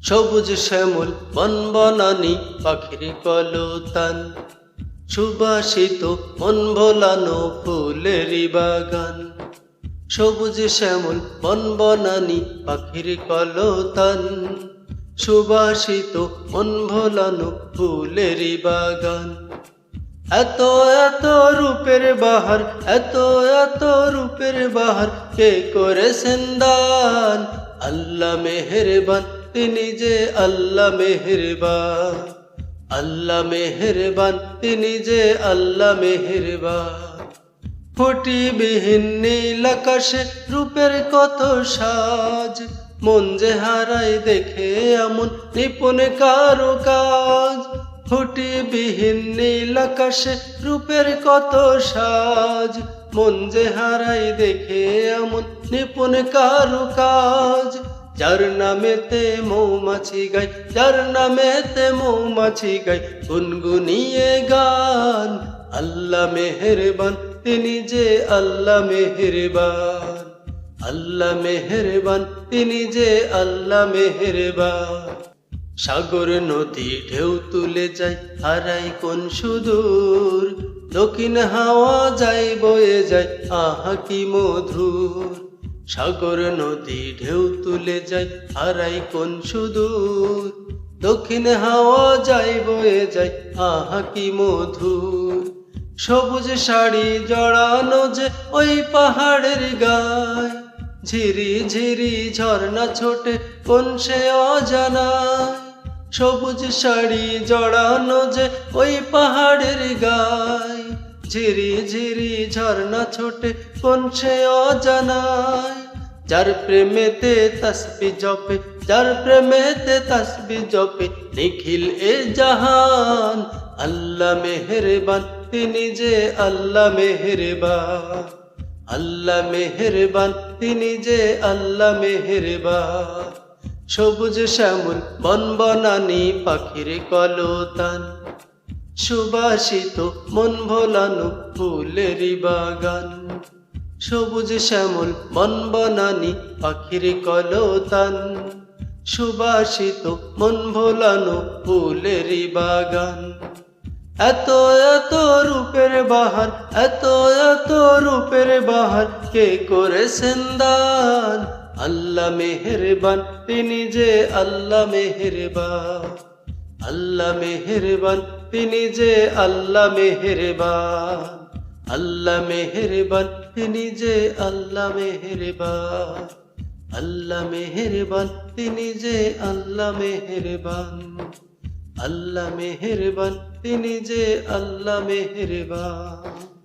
সবুজ শ্যামল বন বনানি পাখির কলতান, সুবাসিত মন ভোলানো ফুলেরই বাগান। সবুজ শ্যামল বন বনানি পাখির কলতান, সুবাসিত মন ভোলানো ফুলেরই বাগান। এত এত রূপের বাহার, এত এত রূপের বাহার, কে করেছেন দান? আল্লাহ মেহেরবান, তিনি যে আল্লাহ মেহেরবান। আল্লাহ মেহেরবান, তিনি যে আল্লাহ মেহেরবান। ফুটিবিহীন নীল আকাশে রূপের কত সাজ, মন যে হারায় দেখে এমন নিপুণ কারুকাজ। ফুটিবিহীন নীল আকাশে রূপের কত সাজ, মন যে হারায় দেখে এমন নিপুণ কারুকাজ। যার নামেতে মৌমাছি গায়, যার নামেতে মৌমাছি গায় গুনগুনিয়ে গান। আল্লাহ মেহেরবান, তিনি যে আল্লাহ মেহেরবান। আল্লাহ মেহেরবান, তিনি যে আল্লাহ মেহেরবান। সাগর নদী ঢেউ তুলে যায়, হারাই কোন সুদূর। দক্ষিণ হাওয়া যায় বয়ে যায়, আহা কি মধুর। সাগর নদী ঢেউ তুলে যায়, হারাই কোন সুদূর। দক্ষিণ হাওয়া যায় বয়ে যায়, আহা কি মধুর। সবুজ শাড়ি জড়ানো যে ওই পাহাড়ের গায়, ঝিরি ঝিরি ঝর্ণা ছোটে কোন সে অজানায়। সবুজ শাড়ি জড়ানো যে ওই পাহাড়ের গায়, ঝিরি ঝিরি ঝর্ণা ছোটে কোন সে অজানায়। যার প্রেমেতে তসবিহ জপে, যার প্রেমেতে তসবিহ জপে নিখিল এ জাহান। আল্লাহ মেহেরবান, তিনি যে আল্লাহ মেহেরবান। আল্লাহ মেহেরবান, তিনি যে আল্লাহ মেহেরবান। সবুজ শ্যামল বন বনানি পাখির কলতান, সুবাসিত মন ভোলানো ফুলেরই বাগান। সবুজ শ্যামল বন বনানি পাখির কলতান, সুবাসিত মন ভোলানো ফুলেরই বাগান। এত এত রূপের বাহার, এত এত রূপের বাহার, কে করেছেন দান? আল্লাহ মেহেরবান, তিনি যে আল্লাহ মেহেরবান। আল্লাহ মেহেরবান, তিনি যে আল্লাহ মেহেরবান। আল্লাহ মেহেরবান, তিনি যে আল্লাহ মেহেরবান। আল্লাহ মেহেরবান, তিনি যে আল্লাহ মেহেরবান। আল্লাহ মেহেরবান, তিনি যে আল্লাহ মেহেরবান।